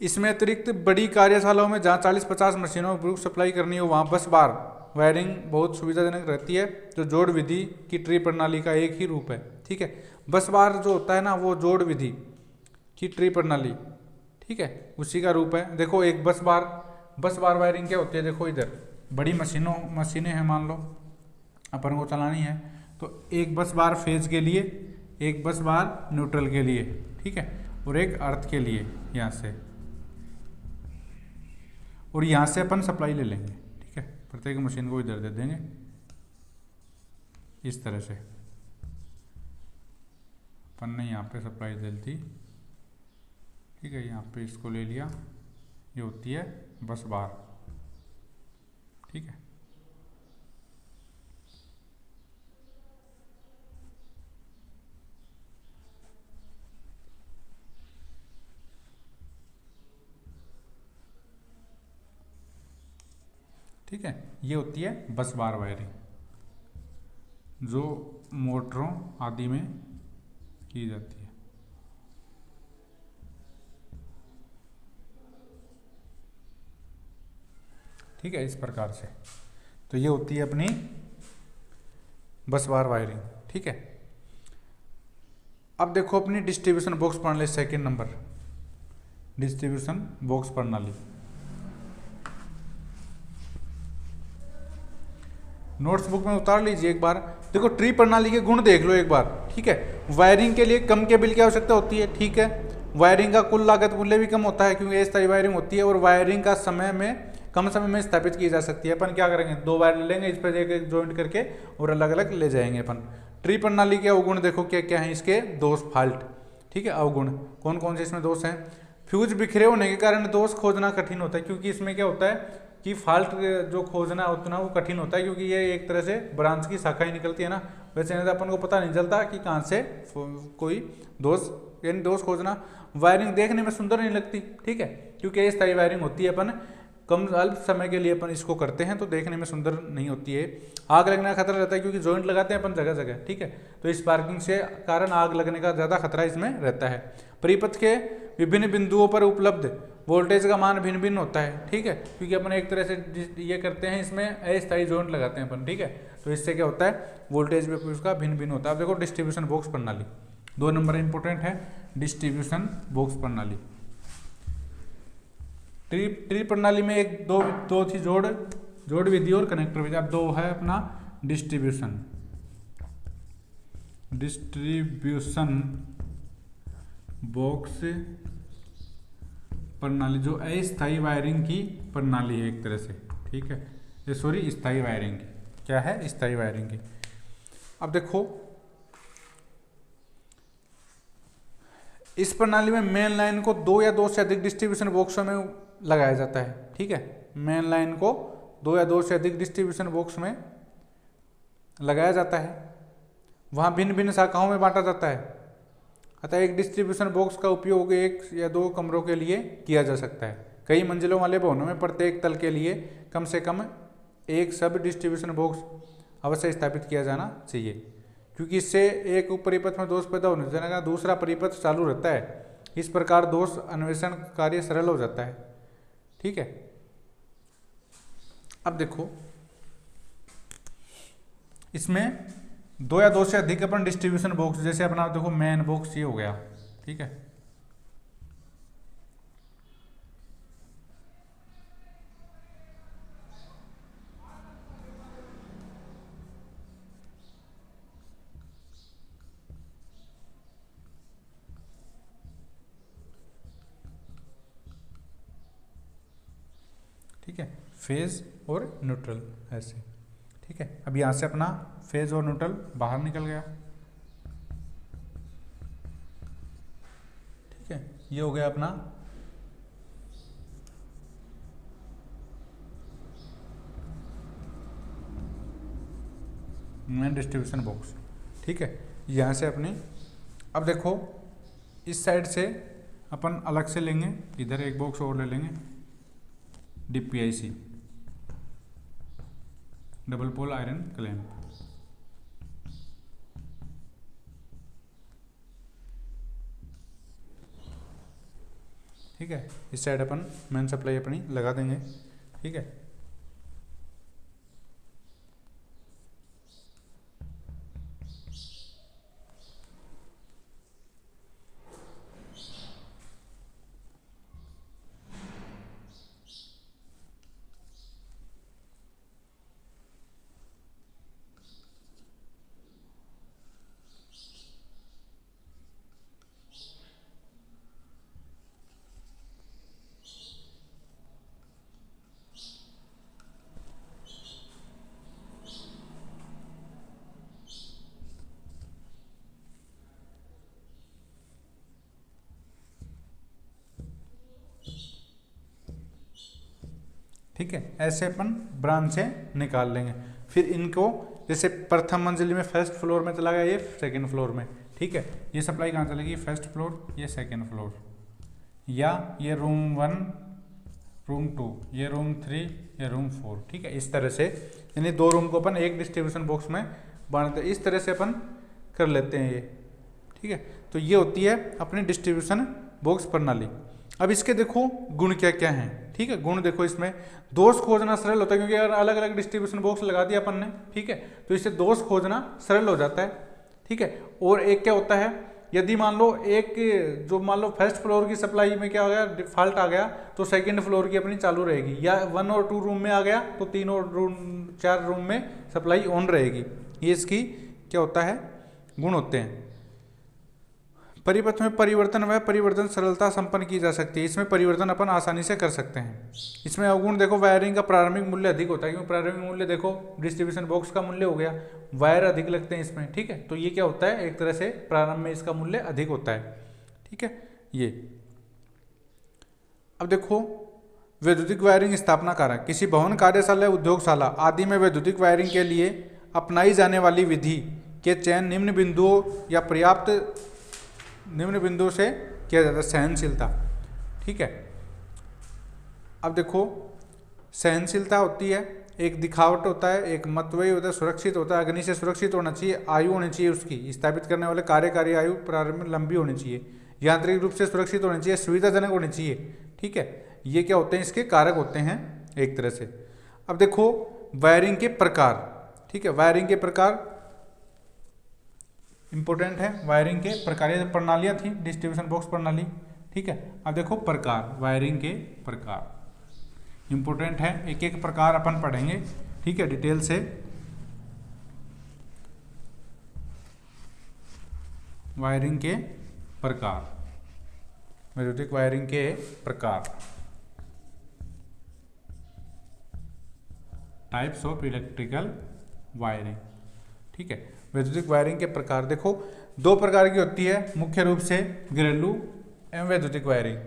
इसमें अतिरिक्त बड़ी कार्यशालाओं में जहाँ 40-50 मशीनों में उपयुक्त सप्लाई करनी हो वहाँ बस बार वायरिंग बहुत सुविधाजनक रहती है, जो जोड़ विधि की ट्री प्रणाली का एक ही रूप है, ठीक है। बस बार जो होता है ना वो जोड़ विधि की ट्री प्रणाली, ठीक है, उसी का रूप है। देखो एक बस बार वायरिंग क्या होती है, देखो इधर बड़ी मशीनें हैं, मान लो अपन को चलानी है, तो एक बस बार फेज के लिए, एक बस बार न्यूट्रल के लिए, ठीक है, और एक अर्थ के लिए यहाँ से, और यहाँ से अपन सप्लाई ले लेंगे, ठीक है, प्रत्येक मशीन को इधर दे देंगे इस तरह से, अपन ने यहाँ पे सप्लाई दे दी, ठीक है, यहाँ पे इसको ले लिया, ये होती है बस बार, ठीक है। ठीक है, ये होती है बस बार वायरिंग जो मोटरों आदि में की जाती है। ठीक है, इस प्रकार से तो ये होती है अपनी बस बार वायरिंग, ठीक है। अब देखो अपनी डिस्ट्रीब्यूशन बॉक्स प्रणाली, सेकंड नंबर, डिस्ट्रीब्यूशन बॉक्स प्रणाली। नोट्स बुक में उतार लीजिए एक बार, देखो ट्री प्रणाली के गुण देख लो एक बार, ठीक है। वायरिंग के लिए कम केबल की आवश्यकता होती है, ठीक है। वायरिंग का कुल लागत मूल्य भी कम होता है क्योंकि अस्थायी वायरिंग होती है, और वायरिंग का कम समय में स्थापित की जा सकती है। अपन क्या करेंगे, 2 वायर ले लेंगे, इस पर एक जॉइंट करके और अलग अलग ले जाएंगे अपन। ट्री प्रणाली के अवगुण देखो क्या क्या है, इसके दोष, फॉल्ट, ठीक है। अवगुण कौन कौन से इसमें दोष हैं, फ्यूज बिखरे होने के कारण दोष खोजना कठिन होता है, क्योंकि इसमें क्या होता है कि फॉल्ट जो खोजना उतना वो कठिन होता है, क्योंकि ये एक तरह से ब्रांच की शाखा ही निकलती है ना, वैसे नहीं तो अपन को पता नहीं चलता कि कहाँ से कोई दोष, यानी दोष खोजना। वायरिंग देखने में सुंदर नहीं लगती, ठीक है, क्योंकि ये स्थायी वायरिंग होती है, अपन कम अल्प समय के लिए अपन इसको करते हैं तो देखने में सुंदर नहीं होती है। आग लगने का खतरा रहता है क्योंकि जॉइंट लगाते हैं अपन जगह जगह, ठीक है, तो स्पार्किंग से कारण आग लगने का ज़्यादा खतरा इसमें रहता है। परिपथ के विभिन्न बिंदुओं पर उपलब्ध वोल्टेज का मान भिन्न भिन्न होता है, ठीक है, क्योंकि अपन एक तरह से ये करते हैं, इसमें अस्थायी जॉइंट लगाते हैं अपन, ठीक है, तो इससे क्या होता है वोल्टेज भी उसका भिन्न भिन्न होता है। अब देखो डिस्ट्रीब्यूशन बॉक्स प्रणाली, 2 नंबर इंपॉर्टेंट है, डिस्ट्रीब्यूशन बॉक्स प्रणाली। ट्री प्रणाली में दो थी जोड़ विधि और कनेक्टर विधि। अब 2 है अपना डिस्ट्रीब्यूशन बॉक्स प्रणाली, जो अस्थायी वायरिंग की प्रणाली है एक तरह से, ठीक है, ये सॉरी स्थायी वायरिंग की, क्या है स्थायी वायरिंग की। अब देखो इस प्रणाली में मेन लाइन को 2 या 2 से अधिक डिस्ट्रीब्यूशन बॉक्सों में लगाया जाता है, ठीक है, मेन लाइन को 2 या 2 से अधिक डिस्ट्रीब्यूशन बॉक्स में लगाया जाता है, वहाँ भिन्न भिन्न शाखाओं में बांटा जाता है। अतः एक डिस्ट्रीब्यूशन बॉक्स का उपयोग 1 या 2 कमरों के लिए किया जा सकता है। कई मंजिलों वाले भवनों में प्रत्येक तल के लिए कम से कम एक सब डिस्ट्रीब्यूशन बॉक्स अवश्य स्थापित किया जाना चाहिए, क्योंकि इससे एक उप परिपथ में दोष पैदा होने से दूसरा परिपथ चालू रहता है। इस प्रकार दोष अन्वेषण कार्य सरल हो जाता है, ठीक है। अब देखो इसमें 2 या 2 से अधिक अपन डिस्ट्रीब्यूशन बॉक्स, जैसे अपना देखो मेन बॉक्स ये हो गया, ठीक है, फेज और न्यूट्रल ऐसे, ठीक है। अब यहाँ से अपना फेज और न्यूट्रल बाहर निकल गया, ठीक है। ये हो गया अपना मेन डिस्ट्रीब्यूशन बॉक्स, ठीक है। यहाँ से अपनी, अब देखो इस साइड से अपन अलग से लेंगे, इधर एक बॉक्स और ले लेंगे, DPIC double pole iron clamp, ठीक है। इस साइड अपन मेन सप्लाई अपनी लगा देंगे, ठीक है। ठीक है, ऐसे अपन ब्रांच से निकाल लेंगे। फिर इनको जैसे प्रथम मंजिल में फर्स्ट फ्लोर में चला गया, ये सेकंड फ्लोर में, ठीक है। ये सप्लाई कहाँ चलेगी, फर्स्ट फ्लोर, ये सेकंड फ्लोर, या ये रूम 1, रूम 2, ये रूम 3, ये रूम 4, ठीक है। इस तरह से यानी 2 रूम को अपन एक डिस्ट्रीब्यूशन बॉक्स में बांटते, इस तरह से अपन कर लेते हैं ये, ठीक है। तो ये होती है अपनी डिस्ट्रीब्यूशन बॉक्स प्रणाली। अब इसके देखो गुण क्या क्या हैं, ठीक है। गुण देखो, इसमें दोष खोजना सरल होता है, क्योंकि अगर अलग अलग डिस्ट्रीब्यूशन बॉक्स लगा दिया अपन ने, ठीक है, तो इससे दोष खोजना सरल हो जाता है, ठीक है। और एक क्या होता है, यदि मान लो एक जो मान लो फर्स्ट फ्लोर की सप्लाई में क्या हो गया, डिफॉल्ट आ गया, तो सेकंड फ्लोर की अपनी चालू रहेगी, या 1 और 2 रूम में आ गया तो 3 और 4 रूम में सप्लाई ऑन रहेगी। ये इसकी क्या होता है, गुण होते हैं। परिपथ में परिवर्तन व परिवर्तन सरलता संपन्न की जा सकती है, इसमें परिवर्तन अपन आसानी से कर सकते हैं। इसमें अवगुण देखो, वायरिंग का प्रारंभिक मूल्य अधिक होता है, क्योंकि प्रारंभिक मूल्य देखो डिस्ट्रीब्यूशन बॉक्स का मूल्य हो गया, वायर अधिक लगते हैं इसमें, ठीक है। तो ये क्या होता है, एक तरह से प्रारंभ में इसका मूल्य अधिक होता है, ठीक है। ये अब देखो वैद्युतिक वायरिंग स्थापना कारक, किसी भवन, कार्यशाला, उद्योगशाला आदि में वैद्युतिक वायरिंग के लिए अपनाई जाने वाली विधि के चयन निम्न बिंदुओं या पर्याप्त निम्न बिंदुओं से किया जाता है। सहनशीलता, ठीक है। अब देखो सहनशीलता होती है, एक दिखावट होता है, एक मतवयी होता है, सुरक्षित होता है, अग्नि से सुरक्षित होना चाहिए, आयु होनी चाहिए उसकी, स्थापित करने वाले कार्यकारी आयु प्रारंभ में लंबी होनी चाहिए, यांत्रिक रूप से सुरक्षित होनी चाहिए, सुविधाजनक होनी चाहिए, ठीक है। ये क्या होते हैं, इसके कारक होते हैं एक तरह से। अब देखो वायरिंग के प्रकार, ठीक है, वायरिंग के प्रकार इंपॉर्टेंट है। वायरिंग के प्रकार, ये प्रणालियां थी डिस्ट्रीब्यूशन बॉक्स प्रणाली, ठीक है। अब देखो प्रकार, वायरिंग के प्रकार इंपॉर्टेंट है, एक एक प्रकार अपन पढ़ेंगे, ठीक है, डिटेल से। वायरिंग के प्रकार, वैद्युतिक वायरिंग के प्रकार, टाइप्स ऑफ इलेक्ट्रिकल वायरिंग, ठीक है। वैद्युतिक वायरिंग के प्रकार देखो 2 प्रकार की होती है मुख्य रूप से, घरेलू एवं वैद्युतिक वायरिंग।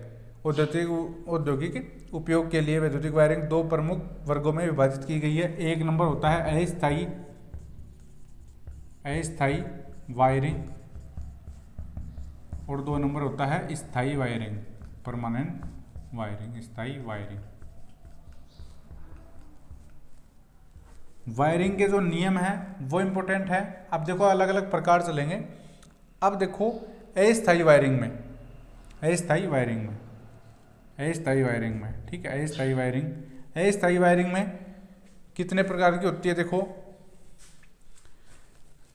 औद्योगिक उपयोग के लिए वैद्युतिक वायरिंग 2 प्रमुख वर्गों में विभाजित की गई है। एक नंबर होता है अस्थायी वायरिंग, और 2 नंबर होता है स्थायी वायरिंग, परमानेंट वायरिंग, स्थायी वायरिंग। वायरिंग के जो नियम हैं वो इम्पोर्टेंट है। अब देखो अलग अलग प्रकार चलेंगे। अब देखो अस्थायी वायरिंग में, ठीक है, अस्थायी वायरिंग में कितने प्रकार की होती है देखो।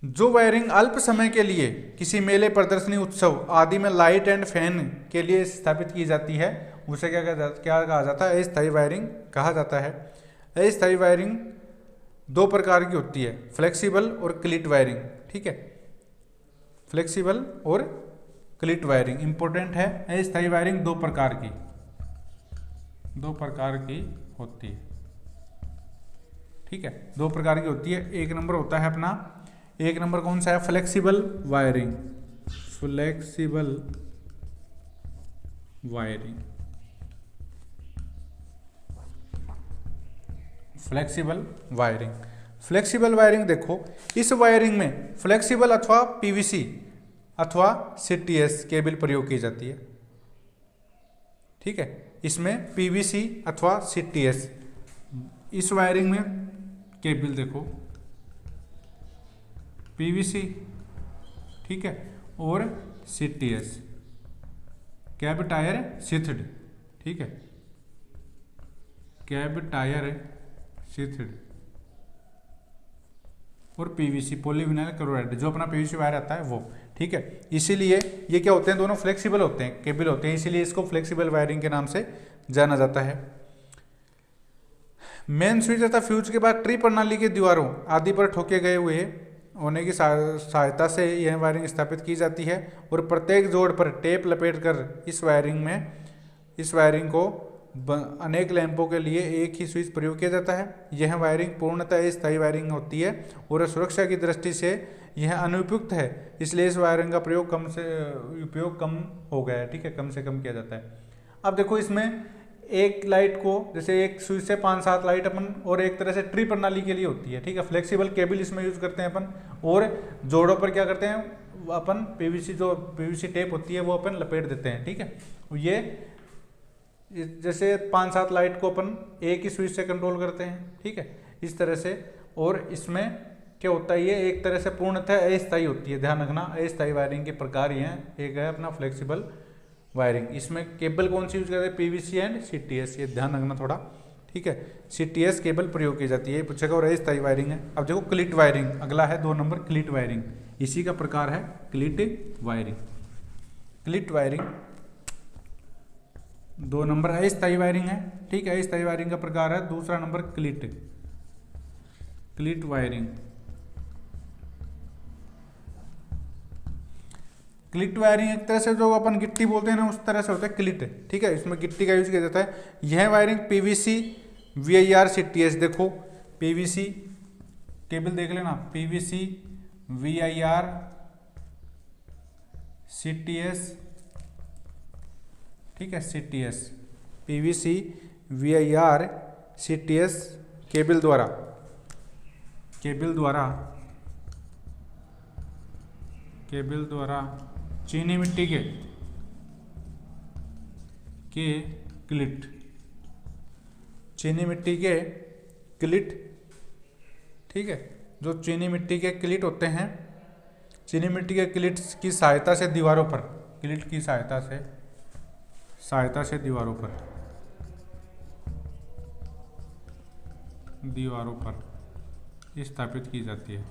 जो वायरिंग अल्प समय के लिए किसी मेले, प्रदर्शनी, उत्सव आदि में लाइट एंड फैन के लिए स्थापित की जाती है, उसे क्या कहा जाता है, अस्थायी वायरिंग कहा जाता है। अस्थायी वायरिंग 2 प्रकार की होती है, फ्लेक्सिबल और क्लिट वायरिंग, ठीक है। फ्लेक्सिबल और क्लिट वायरिंग इंपॉर्टेंट है। अस्थायी वायरिंग 2 प्रकार की होती है। ठीक है, दो प्रकार की होती है। एक नंबर होता है अपना, एक नंबर कौन सा है, flexible wiring, flexible wiring, flexible wiring. Flexible wiring देखो, इस वायरिंग में फ्लेक्सिबल अथवा पीवीसी अथवा सीटीएस केबल प्रयोग की जाती है। ठीक है, इसमें पीवीसी अथवा सीटीएस, इस वायरिंग में केबल देखो पीवीसी, ठीक है, और सीटीएस कैब टायर शीथड, ठीक है, कैब टायर शीथड, और पीवीसी पॉलीविनाइल क्लोराइड, जो अपना पीवीसी वायर आता है वो। ठीक है, इसीलिए ये क्या होते हैं, दोनों फ्लेक्सिबल होते हैं, केबल होते हैं, इसीलिए इसको फ्लेक्सिबल वायरिंग के नाम से जाना जाता है। मेन स्विच तथा फ्यूज के बाद ट्री प्रणाली की दीवारों आदि पर ठोके गए हुए होने की सहायता से यह वायरिंग स्थापित की जाती है, और प्रत्येक जोड़ पर टेप लपेटकर इस वायरिंग को अनेक लैंपों के लिए एक ही स्विच प्रयोग किया जाता है। यह वायरिंग पूर्णतः स्थायी वायरिंग होती है और सुरक्षा की दृष्टि से यह अनुपयुक्त है, इसलिए इस वायरिंग का उपयोग कम हो गया है। ठीक है, कम से कम किया जाता है। अब देखो, इसमें एक लाइट को, जैसे एक स्विच से 5-7 लाइट अपन, और एक तरह से ट्री प्रणाली के लिए होती है। ठीक है, फ्लेक्सिबल केबल इसमें यूज करते हैं अपन, और जोड़ों पर क्या करते हैं अपन, पीवीसी टेप होती है वो अपन लपेट देते हैं। ठीक है, ये जैसे 5-7 लाइट को अपन एक ही स्विच से कंट्रोल करते हैं। ठीक है, इस तरह से। और इसमें क्या होता है, ये एक तरह से पूर्णतः अस्थायी होती है, ध्यान रखना, अस्थायी वायरिंग के प्रकार ही हैं। एक है अपना फ्लेक्सिबल वायरिंग, इसमें केबल कौन सी यूज करते हैं, पीवीसी एंड सीटीएस, ये ध्यान रखना थोड़ा। ठीक है, सीटीएस केबल प्रयोग की जाती है, पूछेगा। और अस्थायी वायरिंग है। अब देखो क्लिट वायरिंग, अगला है 2 नंबर, क्लिट वायरिंग, इसी का प्रकार है क्लिट वायरिंग। क्लिट वायरिंग 2 नंबर अस्थायी वायरिंग है। ठीक है, अस्थायी वायरिंग का प्रकार है। दूसरा नंबर क्लिट वायरिंग। क्लिट वायरिंग एक तरह से जो अपन गिट्टी बोलते हैं ना, उस तरह से होता है क्लिट। ठीक है, इसमें गिट्टी का यूज किया जाता है। यह वायरिंग पीवीसी वीआईआर सीटीएस, देखो पीवीसी केबल देख लेना, पीवीसी वीआईआर सीटीएस, ठीक है, सीटीएस, पीवीसी वीआईआर सीटीएस केबल द्वारा चीनी मिट्टी के क्लिट, चीनी मिट्टी के क्लिट, ठीक है, जो चीनी मिट्टी के क्लिट होते हैं, चीनी मिट्टी के क्लिट की सहायता से दीवारों पर, क्लिट की सहायता से दीवारों पर स्थापित की जाती है।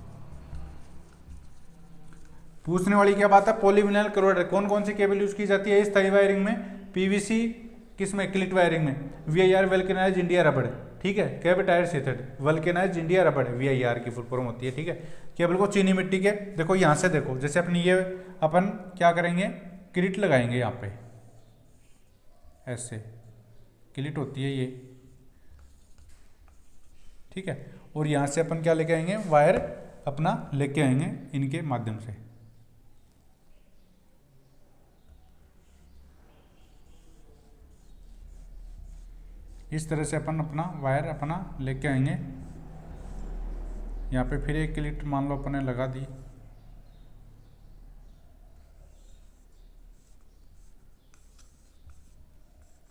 पूछने वाली क्या बात है, पॉलीविनाइल क्लोराइड कौन कौन सी केबल यूज की जाती है स्थायी वायरिंग में, पीवीसी किसमें, क्लिट वायरिंग में, वीआईआर वल्केनाइज्ड इंडिया रबड़, ठीक है, कैब टायर शीथड, वल्केनाइज्ड इंडिया रबड़, वीआईआर की फुल फॉर्म होती है। ठीक है, केबल को चीनी मिट्टी के, देखो यहाँ से देखो, जैसे अपनी ये अपन क्या करेंगे, क्लिट लगाएंगे यहाँ पे, ऐसे क्लिट होती है ये। ठीक है, और यहाँ से अपन क्या लेके आएंगे, वायर अपना लेके आएंगे इनके माध्यम से। इस तरह से अपन अपना वायर अपना लेके आएंगे। यहाँ पे फिर एक क्लिट मान लो अपने लगा दी,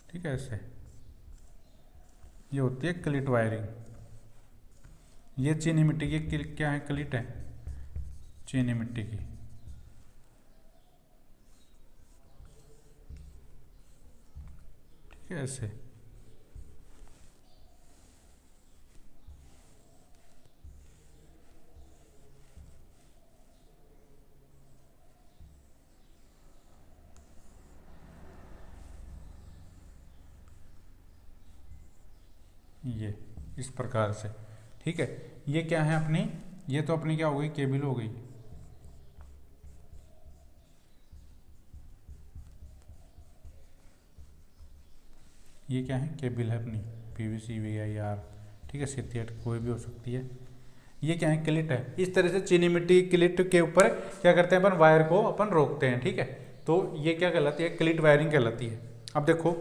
ठीक है, ऐसे ये होती है क्लिट वायरिंग। ये चीनी मिट्टी की क्या है, क्लिट है, चीनी मिट्टी की। ठीक है, ऐसे। ये इस प्रकार से। ठीक है, ये क्या है अपनी, ये तो अपनी क्या हो गई, केबल हो गई। ये क्या है, केबल है अपनी, पीवीसी वीआईआर। ठीक ठीक है, सीधी हट कोई भी हो सकती है। ये क्या है, क्लिट है। इस तरह से चीनी मिट्टी क्लिट के ऊपर क्या करते हैं अपन, वायर को अपन रोकते हैं, ठीक है। तो ये क्या कहलाती है, क्लिट वायरिंग कहलाती है। अब देखो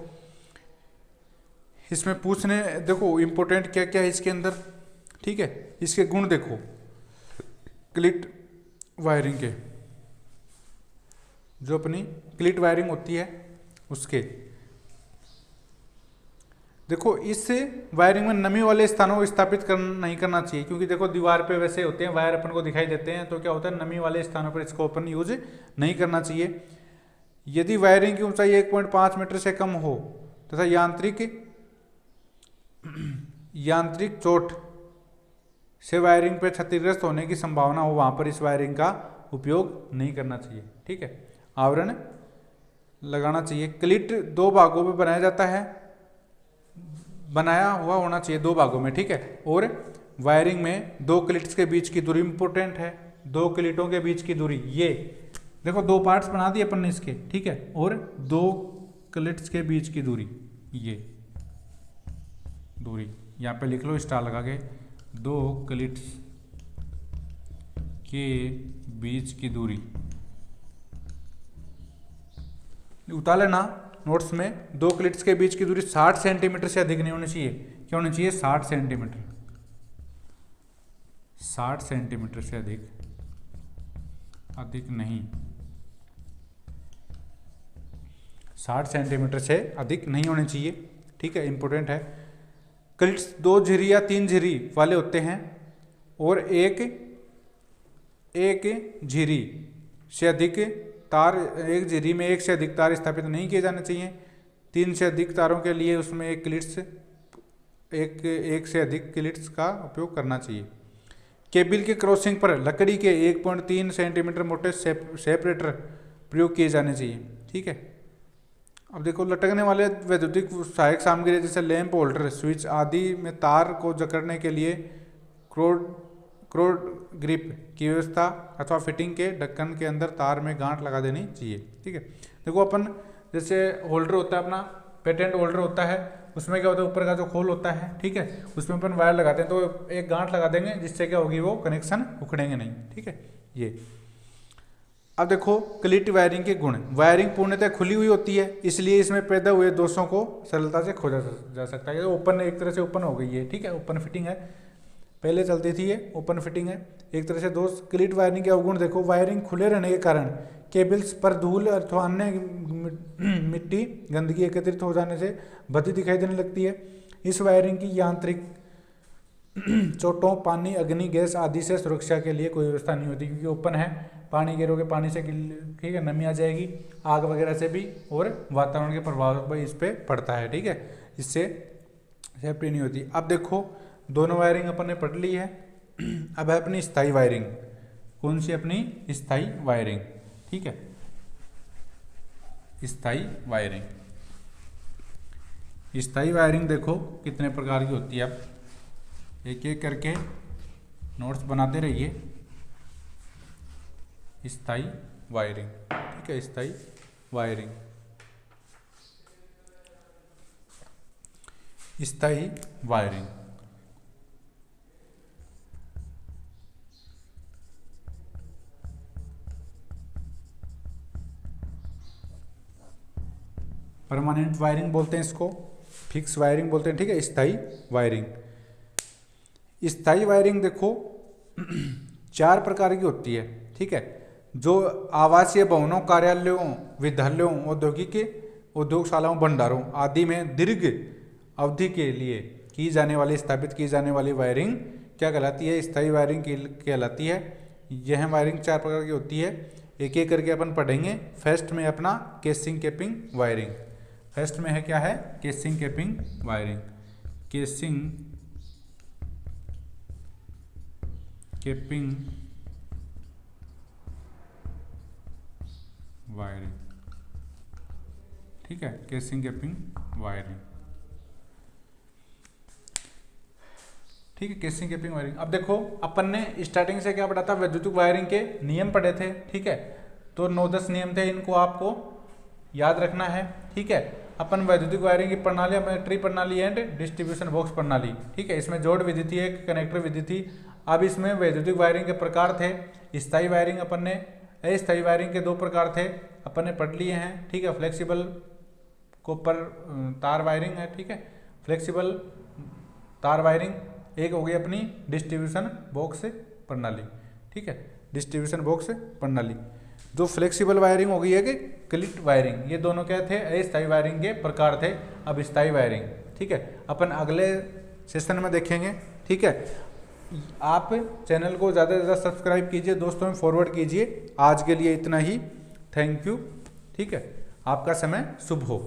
इसमें पूछने, देखो इंपॉर्टेंट क्या क्या है इसके अंदर, ठीक है। इसके गुण देखो क्लिट वायरिंग के, जो अपनी क्लिट वायरिंग होती है उसके, देखो इस वायरिंग में नमी वाले स्थानों को स्थापित नहीं करना चाहिए, क्योंकि देखो दीवार पे वैसे होते हैं वायर अपन को दिखाई देते हैं, तो क्या होता है नमी वाले स्थानों पर इसको अपन यूज नहीं करना चाहिए। यदि वायरिंग की ऊंचाई 1.5 मीटर से कम हो तथा यांत्रिक चोट से वायरिंग पर क्षतिग्रस्त होने की संभावना हो, वहां पर इस वायरिंग का उपयोग नहीं करना चाहिए, ठीक है। आवरण लगाना चाहिए। क्लिट 2 भागों में बनाया जाता है, बनाया हुआ होना चाहिए 2 भागों में, ठीक है। और वायरिंग में 2 क्लिट्स के बीच की दूरी इंपॉर्टेंट है, 2 क्लिटों के बीच की दूरी, ये देखो 2 पार्ट्स बना दिए अपन ने इसके, ठीक है। और 2 क्लिट्स के बीच की दूरी, ये दूरी यहाँ पे लिख लो स्टार लगा के, 2 क्लिट्स के बीच की दूरी उतार लेना नोट्स में। 2 क्लिट्स के बीच की दूरी 60 सेंटीमीटर से अधिक नहीं होनी चाहिए। क्या होनी चाहिए, 60 सेंटीमीटर, 60 सेंटीमीटर से अधिक नहीं, 60 सेंटीमीटर से अधिक नहीं होने चाहिए, ठीक है, इंपॉर्टेंट है। क्लिट्स 2 झिरी या 3 झिरी वाले होते हैं और एक झिरी से अधिक तार, एक झिरी में 1 से अधिक तार स्थापित नहीं किए जाने चाहिए। 3 से अधिक तारों के लिए उसमें एक से अधिक क्लिट्स का उपयोग करना चाहिए। केबल के क्रॉसिंग पर लकड़ी के 1.3 सेंटीमीटर मोटे सेपरेटर प्रयोग किए जाने चाहिए, ठीक है। अब देखो लटकने वाले वैद्युतिक सहायक सामग्री जैसे लैंप होल्डर, स्विच आदि में तार को जकड़ने के लिए क्रोड ग्रिप की व्यवस्था अथवा फिटिंग के ढक्कन के अंदर तार में गांठ लगा देनी चाहिए, ठीक है। देखो अपन जैसे होल्डर होता है अपना, पेटेंट होल्डर होता है, उसमें क्या होता है ऊपर का जो खोल होता है, ठीक है, उसमें अपन वायर लगाते हैं, तो एक गांठ लगा देंगे जिससे क्या होगी, वो कनेक्शन उखड़ेंगे नहीं, ठीक है। ये अब देखो क्लिट वायरिंग के गुण। वायरिंग पूर्णतः खुली हुई होती है, इसलिए इसमें पैदा हुए दोषों को सरलता से खोजा जा सकता है। ओपन, एक तरह से ओपन हो गई है, ठीक है, ओपन फिटिंग है, पहले चलती थी ये ओपन फिटिंग है, एक तरह से दोष। क्लिट वायरिंग के अवगुण देखो, वायरिंग खुले रहने के कारण केबल्स पर धूल अथवा अन्य मिट्टी गंदगी एकत्रित हो जाने से भद्दी दिखाई देने लगती है। इस वायरिंग की यांत्रिक चोटों, पानी, अग्नि, गैस आदि से सुरक्षा के लिए कोई व्यवस्था नहीं होती, क्योंकि ओपन है, पानी गिरोगे पानी से, ठीक है, नमी आ जाएगी, आग वगैरह से भी, और वातावरण के प्रभाव भी इस पर पड़ता है, ठीक है, इससे सेफ्टी नहीं होती। अब देखो दोनों वायरिंग अपन ने पढ़ ली है। अब है अपनी स्थायी वायरिंग। कौन सी, अपनी स्थायी वायरिंग, ठीक है, स्थायी वायरिंग। स्थायी वायरिंग देखो कितने प्रकार की होती है, अब एक एक करके नोट्स बनाते रहिए। स्थायी वायरिंग, ठीक है, स्थायी वायरिंग, स्थायी वायरिंग। परमानेंट वायरिंग बोलते हैं इसको, फिक्स वायरिंग बोलते हैं, ठीक है, स्थायी वायरिंग। स्थायी वायरिंग देखो 4 प्रकार की होती है, ठीक है, जो आवासीय भवनों, कार्यालयों, विद्यालयों, औद्योगशालाओं, भंडारों आदि में दीर्घ अवधि के लिए की जाने वाली, स्थापित की जाने वाली वायरिंग क्या कहलाती है, स्थायी वायरिंग कहलाती है। यह वायरिंग 4 प्रकार की होती है, एक एक करके अपन पढ़ेंगे। फर्स्ट में अपना केसिंग कैपिंग वायरिंग, फर्स्ट में है क्या है, casing capping wiring, casing capping wiring, ठीक है, केसिंग कैपिंग वायरिंग, ठीक है, केसिंग कैपिंग वायरिंग। अब देखो अपन ने स्टार्टिंग से क्या पढ़ा था, वैद्युतिक वायरिंग के नियम पढ़े थे, ठीक है, तो 9-10 नियम थे, इनको आपको याद रखना है, ठीक है। अपन वैद्युतिक वायरिंग की प्रणाली, अपने ट्री प्रणाली एंड डिस्ट्रीब्यूशन बॉक्स प्रणाली, ठीक है। इसमें जोड़ विधि थी, एक कनेक्टर विधि थी। अब इसमें वैद्युतिक वायरिंग के प्रकार थे। स्थायी वायरिंग अपन ने, अस्थायी वायरिंग के 2 प्रकार थे, अपन ने पढ़ लिए हैं, ठीक है। फ्लेक्सिबल कॉपर तार वायरिंग है, ठीक है, फ्लेक्सिबल तार वायरिंग। एक हो गई अपनी डिस्ट्रीब्यूशन बॉक्स प्रणाली, ठीक है, डिस्ट्रीब्यूशन बॉक्स प्रणाली। जो फ्लेक्सिबल वायरिंग हो गई है कि क्लिट वायरिंग, ये दोनों क्या थे, अस्थायी वायरिंग के प्रकार थे। अब स्थायी वायरिंग, ठीक है, अपन अगले सेशन में देखेंगे, ठीक है। आप चैनल को ज़्यादा से ज़्यादा सब्सक्राइब कीजिए, दोस्तों में फॉरवर्ड कीजिए। आज के लिए इतना ही, थैंक यू, ठीक है, आपका समय शुभ हो।